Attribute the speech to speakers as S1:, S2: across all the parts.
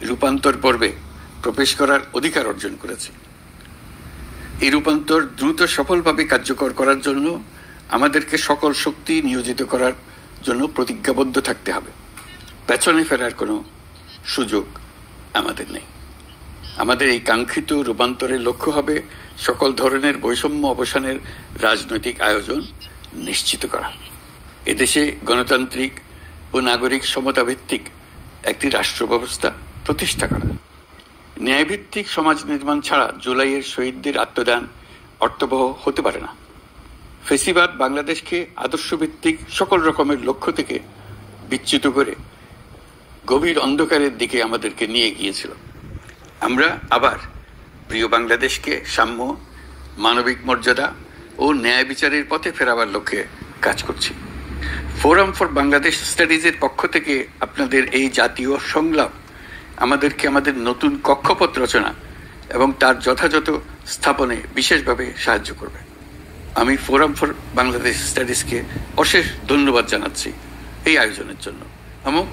S1: রূপান্তর পর্বে প্রবেশ করার অধিকার অর্জন করেছি। এই রূপান্তর দ্রুত সফলভাবে কার্যকর করার জন্য আমাদেরকে সকল শক্তি নিয়োজিত করার জন্য প্রতিজ্ঞাবদ্ধ থাকতে হবে। পেছনে ফেরার কোনো সুযোগ আমাদের নেই। আমাদের এই কাঙ্ক্ষিত রূপান্তরের লক্ষ্য হবে সকল ধরনের বৈষম্য অবসানের রাজনৈতিক আয়োজন নিশ্চিত করা, এদেশে গণতান্ত্রিক ও নাগরিক সমতা ভিত্তিক একটি রাষ্ট্র ব্যবস্থা প্রতিষ্ঠা করা। ন্যায়ভিত্তিক সমাজ নির্মাণ ছাড়া জুলাইয়ের শহীদদের আত্মদান অর্থবহ হতে পারে না। ফেসিবাদ বাংলাদেশকে আদর্শভিত্তিক সকল রকমের লক্ষ্য থেকে বিচ্যুত করে গভীর অন্ধকারের দিকে আমাদেরকে নিয়ে গিয়েছিল। আমরা আবার প্রিয় বাংলাদেশকে সাম্য, মানবিক মর্যাদা ও ন্যায় বিচারের পথে ফেরাবার লক্ষ্যে কাজ করছি। ফোরাম ফর বাংলাদেশ স্টাডিজের পক্ষ থেকে আপনাদের এই জাতীয় সংলাপ আমাদেরকে আমাদের নতুন কক্ষপথ রচনা এবং তার যথাযথ স্থাপনে বিশেষভাবে সাহায্য করবে। আমি ফোরাম ফর বাংলাদেশ স্টাডিজকে অশেষ ধন্যবাদ জানাচ্ছি এই আয়োজনের জন্য এবং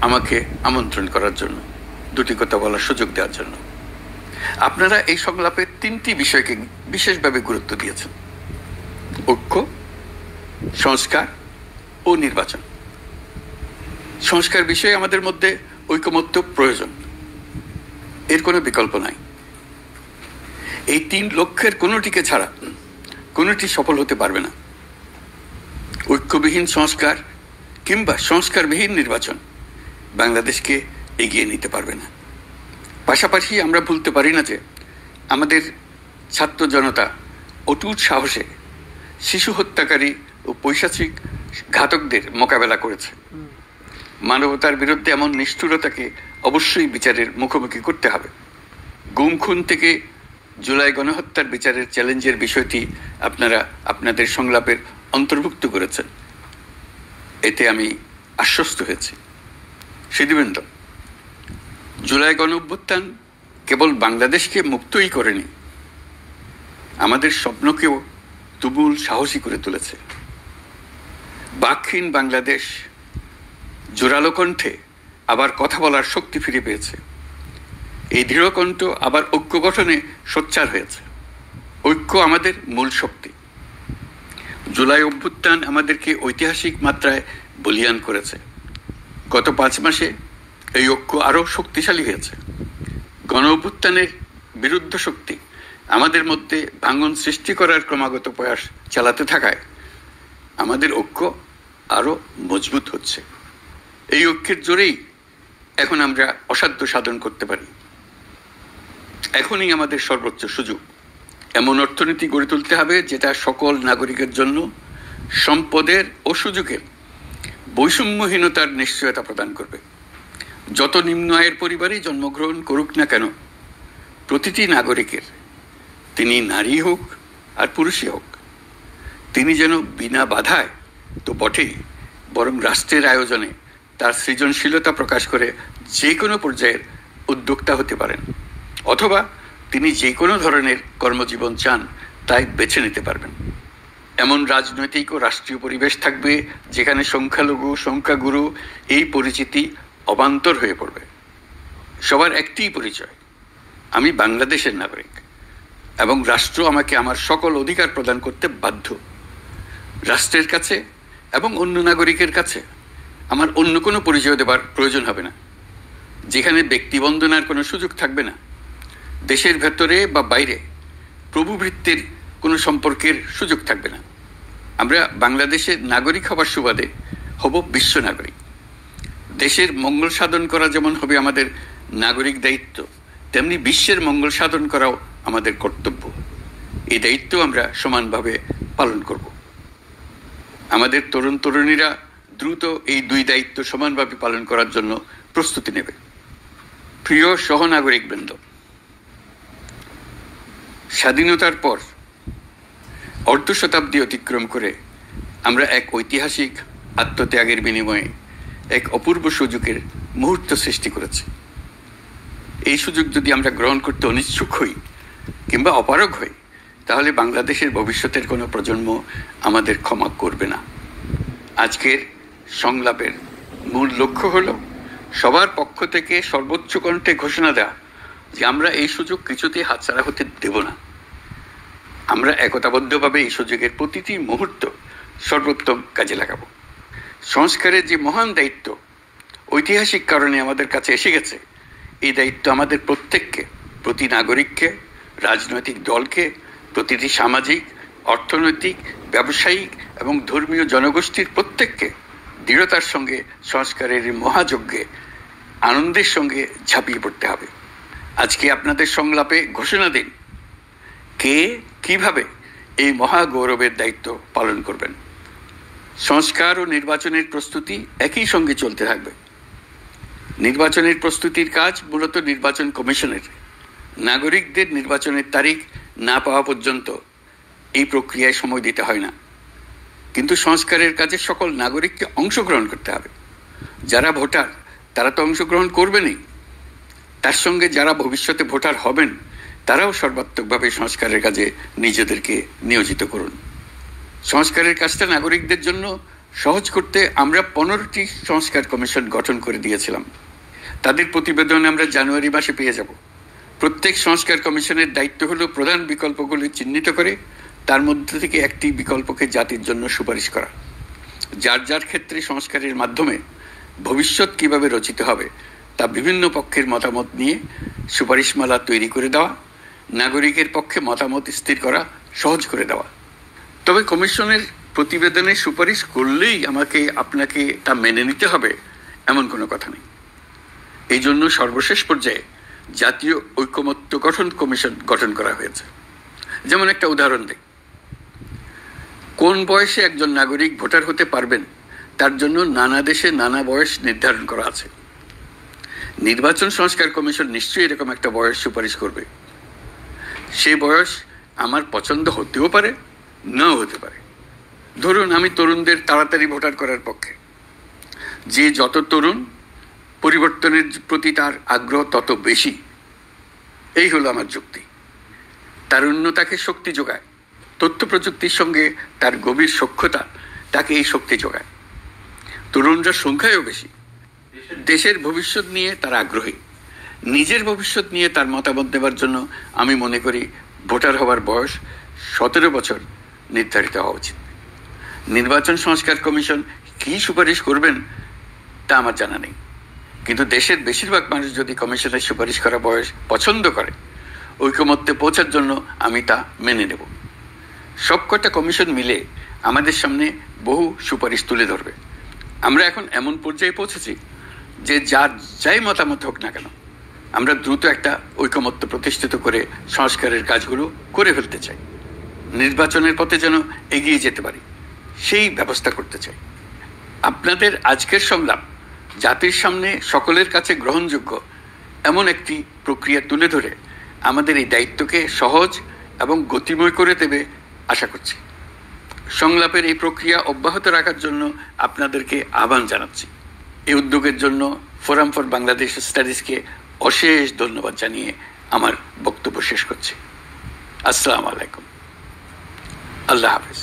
S1: আমাকে আমন্ত্রণ করার জন্য, দুটি কথা বলার সুযোগ দেওয়ার জন্য। আপনারা এই সংলাপের 3টি বিষয়কে বিশেষভাবে গুরুত্ব দিয়েছেন: ঐক্য, সংস্কার ও নির্বাচন। সংস্কার বিষয়ে আমাদের মধ্যে ঐকমত্য প্রয়োজন, এর কোনো বিকল্প নাই। এই 3 লক্ষ্যের কোনোটিকে ছাড়া কোনোটি সফল হতে পারবে না। ঐক্যবিহীন সংস্কার কিংবা সংস্কারবিহীন নির্বাচন বাংলাদেশকে এগিয়ে নিতে পারবে না। পাশাপাশি আমরা ভুলতে পারি না যে আমাদের ছাত্র জনতা অটুট সাহসে শিশু হত্যাকারী ও পৈশাচিক ঘাতকদের মোকাবেলা করেছে। মানবতার বিরুদ্ধে এমন নিষ্ঠুরতাকে অবশ্যই বিচারের মুখোমুখি করতে হবে। গুম খুন থেকে জুলাই গণহত্যার বিচারের চ্যালেঞ্জের বিষয়টি আপনারা আপনাদের সংলাপের অন্তর্ভুক্ত করেছেন, এতে আমি আশ্বস্ত হয়েছি। সুধীবৃন্দ, জুলাই গণঅভ্যুত্থান কেবল বাংলাদেশকে মুক্তই করেনি, আমাদের স্বপ্নকেও তুমুল সাহসী করে তুলেছে। বাকহীন বাংলাদেশ জোরালো কণ্ঠে আবার কথা বলার শক্তি ফিরে পেয়েছে। এই দৃঢ়কণ্ঠ আবার ঐক্য গঠনে সোচ্চার হয়েছে। ঐক্য আমাদের মূল শক্তি। জুলাই অভ্যুত্থান আমাদেরকে ঐতিহাসিক মাত্রায় বলীয়ান করেছে। গত 5 মাসে এই ঐক্য আরও শক্তিশালী হয়েছে। গণ অভ্যুত্থানের বিরুদ্ধ শক্তি আমাদের মধ্যে ভাঙন সৃষ্টি করার ক্রমাগত প্রয়াস চালাতে থাকায় আমাদের ঐক্য আরও মজবুত হচ্ছে। এই ঐক্যের জোরেই এখন আমরা অসাধ্য সাধন করতে পারি। এখনই আমাদের সর্বোচ্চ সুযোগ। এমন অর্থনীতি গড়ে তুলতে হবে যেটা সকল নাগরিকের জন্য সম্পদের ও সুযোগের বৈষম্যহীনতার নিশ্চয়তা প্রদান করবে। যত নিম্ন আয়ের পরিবারেই জন্মগ্রহণ করুক না কেন, প্রতিটি নাগরিকের, তিনি নারী হোক আর পুরুষই হোক, তিনি যেন বিনা বাধায় তো বটেই, বরং রাষ্ট্রের আয়োজনে তার সৃজনশীলতা প্রকাশ করে যে কোনো পর্যায়ের উদ্যোক্তা হতে পারেন, অথবা তিনি যে কোনো ধরনের কর্মজীবন চান তাই বেছে নিতে পারবেন। এমন রাজনৈতিক ও রাষ্ট্রীয় পরিবেশ থাকবে যেখানে সংখ্যালঘু সংখ্যাগুরু এই পরিচিতি অবান্তর হয়ে পড়বে। সবার একটিই পরিচয়, আমি বাংলাদেশের নাগরিক এবং রাষ্ট্র আমাকে আমার সকল অধিকার প্রদান করতে বাধ্য। রাষ্ট্রের কাছে এবং অন্য নাগরিকের কাছে আমার অন্য কোনো পরিচয় দেবার প্রয়োজন হবে না, যেখানে ব্যক্তিবন্দনার কোনো সুযোগ থাকবে না। দেশের ভেতরে বা বাইরে প্রভুভৃত্তির কোনো সম্পর্কের সুযোগ থাকবে না। আমরা বাংলাদেশের নাগরিক হবার সুবাদে হব বিশ্ব নাগরিক। দেশের মঙ্গল সাধন করা যেমন হবে আমাদের নাগরিক দায়িত্ব, তেমনি বিশ্বের মঙ্গল সাধন করাও আমাদের কর্তব্য। এই দায়িত্ব আমরা সমানভাবে পালন করব। আমাদের তরুণ তরুণীরা দ্রুত এই 2 দায়িত্ব সমানভাবে পালন করার জন্য প্রস্তুতি নেবে। প্রিয় সহনাগরিকবৃন্দ, স্বাধীনতার পর অর্ধ শতাব্দী অতিক্রম করে আমরা এক ঐতিহাসিক আত্মত্যাগের বিনিময়ে এক অপূর্ব সুযোগের মুহূর্ত সৃষ্টি করেছি। এই সুযোগ যদি আমরা গ্রহণ করতে অনিচ্ছুক হই কিংবা অপারগ হই, তাহলে বাংলাদেশের ভবিষ্যতের কোনো প্রজন্ম আমাদের ক্ষমা করবে না। আজকের সংলাপের মূল লক্ষ্য হল সবার পক্ষ থেকে সর্বোচ্চ কণ্ঠে ঘোষণা দেওয়া যে আমরা এই সুযোগ কিছুতেই হাতছাড়া হতে দেব না। আমরা একতাবদ্ধভাবে এই সুযোগের প্রতিটি মুহূর্ত সর্বোত্তম কাজে লাগাবো। সংস্কারের যে মহান দায়িত্ব ঐতিহাসিক কারণে আমাদের কাছে এসে গেছে, এই দায়িত্ব আমাদের প্রত্যেককে, প্রতি নাগরিককে, রাজনৈতিক দলকে, প্রতিটি সামাজিক, অর্থনৈতিক, ব্যবসায়িক এবং ধর্মীয় জনগোষ্ঠীর প্রত্যেককে দৃঢ়তার সঙ্গে সংস্কারের মহাযজ্ঞে আনন্দের সঙ্গে ঝাঁপিয়ে পড়তে হবে। আজকে আপনাদের সংলাপে ঘোষণা দিন কে কিভাবে এই মহা গৌরবের দায়িত্ব পালন করবেন। সংস্কার ও নির্বাচনের প্রস্তুতি একই সঙ্গে চলতে থাকবে। নির্বাচনের প্রস্তুতির কাজ মূলত নির্বাচন কমিশনের। নাগরিকদের নির্বাচনের তারিখ না পাওয়া পর্যন্ত এই প্রক্রিয়ায় সময় দিতে হয় না। কিন্তু সংস্কারের কাজে সকল নাগরিককে অংশগ্রহণ করতে হবে। যারা ভোটার তারা তো অংশগ্রহণ করবেনই, তার সঙ্গে যারা ভবিষ্যতে ভোটার হবেন তারাও সর্বাত্মকভাবে সংস্কারের কাজে নিজেদেরকে নিয়োজিত করুন। সংস্কারের কাজটা নাগরিকদের জন্য সহজ করতে আমরা 15টি সংস্কার কমিশন গঠন করে দিয়েছিলাম। তাদের প্রতিবেদন আমরা জানুয়ারি মাসে পেয়ে যাব। প্রত্যেক সংস্কার কমিশনের দায়িত্ব হলো প্রধান বিকল্পগুলি চিহ্নিত করে তার মধ্যে থেকে একটি বিকল্পকে জাতির জন্য সুপারিশ করা। যার যার ক্ষেত্রে সংস্কারের মাধ্যমে ভবিষ্যৎ কিভাবে রচিত হবে তা বিভিন্ন পক্ষের মতামত নিয়ে সুপারিশমালা তৈরি করে দেওয়া, নাগরিকের পক্ষে মতামত স্থির করা সহজ করে দেওয়া। তবে কমিশনের প্রতিবেদনে সুপারিশ করলেই আপনাকে তা মেনে নিতে হবে এমন কোনো কথা নেই। এই জন্য সর্বশেষ পর্যায়ে জাতীয় ঐকমত্য গঠন কমিশন গঠন করা হয়েছে। যেমন একটা উদাহরণ দিই, কোন বয়সে একজন নাগরিক ভোটার হতে পারবেন তার জন্য নানা দেশে নানা বয়স নির্ধারণ করা আছে। নির্বাচন সংস্কার কমিশন নিশ্চয়ই এরকম একটা বয়স সুপারিশ করবে। সে বয়স আমার পছন্দ হতেও পারে, নাও হতে পারে। ধরুন আমি তরুণদের তাড়াতাড়ি ভোটার করার পক্ষে। যে যত তরুণ, পরিবর্তনের প্রতি তার আগ্রহ তত বেশি, এই হলো আমার যুক্তি। তারুণ্য তাকে শক্তি যোগায়, তথ্য প্রযুক্তির সঙ্গে তার গভীর সখ্যতা তাকে এই শক্তি যোগায়। তরুণরা সংখ্যায়ও বেশি, দেশের ভবিষ্যৎ নিয়ে তার আগ্রহী। নিজের ভবিষ্যৎ নিয়ে তার মতামত দেওয়ার জন্য আমি মনে করি ভোটার হওয়ার বয়স 17 বছর নির্ধারিত হওয়া উচিত। নির্বাচন সংস্কার কমিশন কি সুপারিশ করবেন তা আমার জানা নেই, কিন্তু দেশের বেশিরভাগ মানুষ যদি কমিশনের সুপারিশ করা বয়স পছন্দ করে, ঐকমত্যে পৌঁছার জন্য আমি তা মেনে নেব। সবকটা কমিশন মিলে আমাদের সামনে বহু সুপারিশ তুলে ধরবে। আমরা এখন এমন পর্যায়ে পৌঁছেছি যে যাই মতামত হোক না কেন, আমরা দ্রুত একটা ঐকমত্য প্রতিষ্ঠিত করে সংস্কারের কাজগুলো করে ফেলতে চাই। নির্বাচনের পথে যেন এগিয়ে যেতে পারি সেই ব্যবস্থা করতে চাই। আপনাদের আজকের সংলাপ জাতির সামনে সকলের কাছে গ্রহণযোগ্য এমন একটি প্রক্রিয়া তুলে ধরে আমাদের এই দায়িত্বকে সহজ এবং গতিময় করে দেবে আশা করছি। সংলাপের এই প্রক্রিয়া অব্যাহত রাখার জন্য আপনাদেরকে আহ্বান জানাচ্ছি। এই উদ্যোগের জন্য ফোরাম ফর বাংলাদেশ স্টাডিজকে অশেষ ধন্যবাদ জানিয়ে আমার বক্তব্য শেষ করছি। আসসালামু আলাইকুম। আল্লাহ হাফেজ।